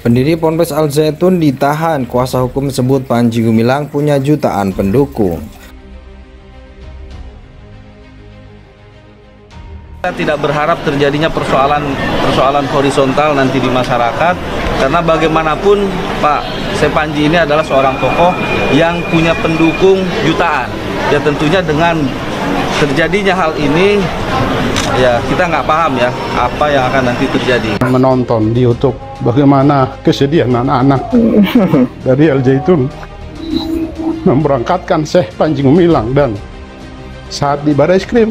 Pendiri Ponpes Al Zaitun ditahan, kuasa hukum sebut Panji Gumilang punya jutaan pendukung. Kita tidak berharap terjadinya persoalan horizontal nanti di masyarakat, karena bagaimanapun Pak Panji ini adalah seorang tokoh yang punya pendukung jutaan. Ya tentunya dengan terjadinya hal ini, ya kita nggak paham ya apa yang akan nanti terjadi. Menonton di YouTube bagaimana kesedihan anak-anak dari Al Zaitun memberangkatkan Syekh Panji Gumilang, dan saat di Barreskrim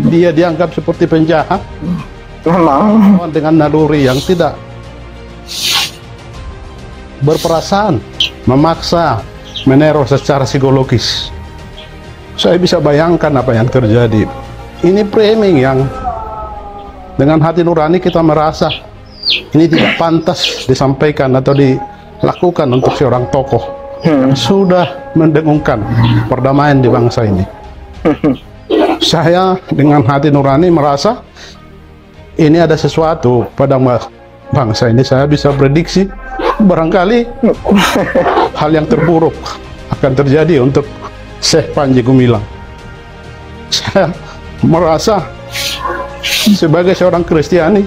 dia dianggap seperti penjahat dengan naluri yang tidak berperasaan, memaksa, meneror secara psikologis. Saya bisa bayangkan apa yang terjadi. Ini framing yang dengan hati nurani kita merasa ini tidak pantas disampaikan atau dilakukan untuk seorang tokoh yang sudah mendengungkan perdamaian di bangsa ini. Saya dengan hati nurani merasa ini ada sesuatu pada bangsa ini. Saya bisa prediksi barangkali hal yang terburuk akan terjadi untuk Syekh Panji Gumilang. Saya merasa sebagai seorang Kristiani,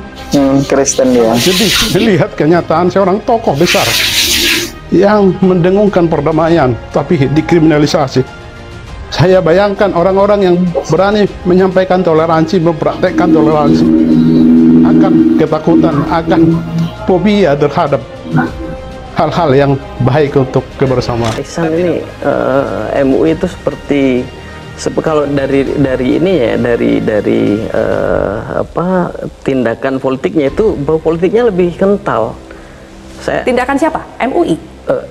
Kristen ya, jadi melihat kenyataan seorang tokoh besar yang mendengungkan perdamaian tapi dikriminalisasi. Saya bayangkan orang-orang yang berani menyampaikan toleransi, mempraktekkan toleransi, akan ketakutan, akan fobia terhadap hal-hal yang baik untuk kebersamaan. Ihsan, ini MUI itu seperti kalau dari ini ya, dari tindakan politiknya itu, bahwa politiknya lebih kental. Tindakan siapa? MUI?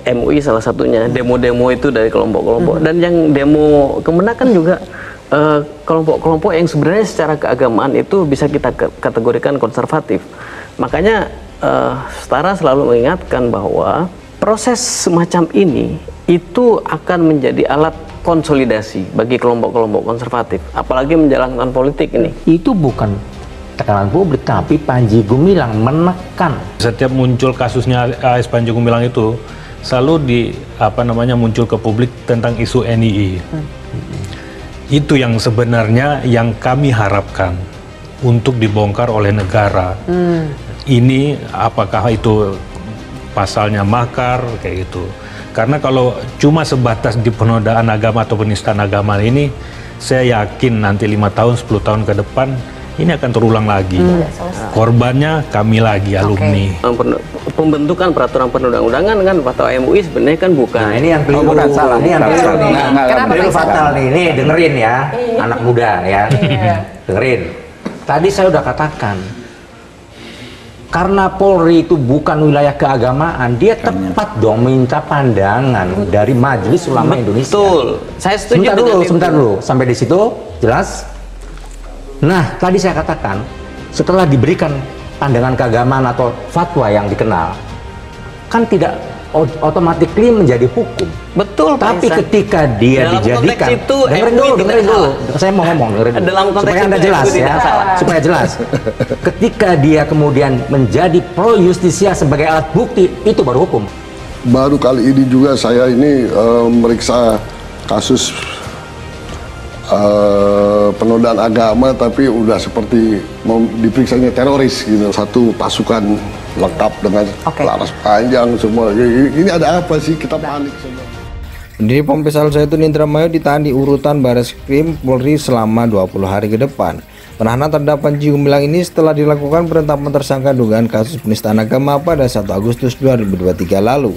MUI salah satunya, demo-demo itu dari kelompok-kelompok, dan yang demo kemenakan juga kelompok-kelompok yang sebenarnya secara keagamaan itu bisa kita kategorikan konservatif. Makanya Setara selalu mengingatkan bahwa proses semacam ini itu akan menjadi alat konsolidasi bagi kelompok-kelompok konservatif, apalagi menjalankan politik ini. Itu bukan tekanan publik, tapi Panji Gumilang menekan. Setiap muncul kasusnya AS Panji Gumilang itu selalu muncul ke publik tentang isu NII. Itu yang sebenarnya yang kami harapkan untuk dibongkar oleh negara. Ini apakah itu pasalnya makar kayak gitu. Karena kalau cuma sebatas di penodaan agama atau penistaan agama ini, saya yakin nanti 5 tahun, 10 tahun ke depan ini akan terulang lagi. Korbannya kami lagi, alumni. Pembentukan peraturan perundang-undangan kan fatwa MUI sebenarnya kan bukan. Nah, ini yang keliru. Bukan salah. Ini yang keliru. Keliru fatal nih. Ini dengerin ya, anak muda ya. Dengerin. Tadi saya udah katakan, karena Polri itu bukan wilayah keagamaan, dia tepat dong minta pandangan dari Majelis Ulama Indonesia. Betul. Saya setuju. Sebentar dulu. Sampai di situ jelas. Nah, tadi saya katakan, setelah diberikan pandangan keagamaan atau fatwa yang dikenal, kan tidak otomatis menjadi hukum. Betul. Tapi ketika dia dalam dijadikan, itu, dengerin dulu. Saya mau ngomong, dengerin dulu. Dalam supaya Anda jelas ya, supaya jelas. Ketika dia kemudian menjadi pro justisia sebagai alat bukti, itu baru hukum. Baru kali ini juga saya ini meriksa kasus penodaan agama, tapi udah seperti mau diperiksanya teroris gitu. Satu pasukan lengkap dengan laras panjang semua. Ini ada apa sih, kita panik semua. Pendiri Ponpes Al Zaitun Indramayu ditahan di urutan Barreskrim Polri selama 20 hari ke depan. Penahanan terhadap Panji Gumilang ini setelah dilakukan penetapan tersangka dugaan kasus penistaan agama pada 1 Agustus 2023 lalu.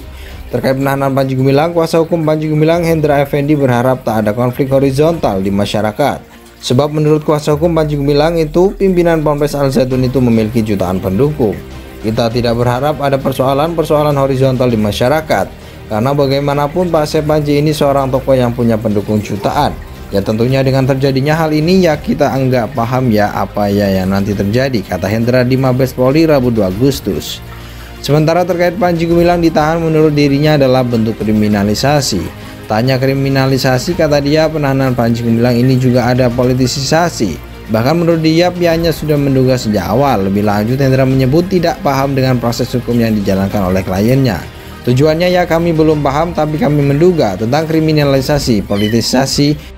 Terkait penahanan Panji Gumilang, kuasa hukum Panji Gumilang Hendra Effendi berharap tak ada konflik horizontal di masyarakat. Sebab menurut kuasa hukum Panji Gumilang itu, pimpinan Ponpes Al Zaitun itu memiliki jutaan pendukung. Kita tidak berharap ada persoalan horizontal di masyarakat, karena bagaimanapun Pak Panji ini seorang tokoh yang punya pendukung jutaan. Ya tentunya dengan terjadinya hal ini ya kita anggap paham ya apa ya yang nanti terjadi, kata Hendra di Mabes Polri Rabu 2 Agustus. Sementara terkait Panji Gumilang ditahan menurut dirinya adalah bentuk kriminalisasi. Tanya kriminalisasi, kata dia, penahanan Panji Gumilang ini juga ada politisasi. Bahkan menurut dia, pihaknya sudah menduga sejak awal. Lebih lanjut, Hendra menyebut tidak paham dengan proses hukum yang dijalankan oleh kliennya. Tujuannya ya kami belum paham, tapi kami menduga tentang kriminalisasi, politisasi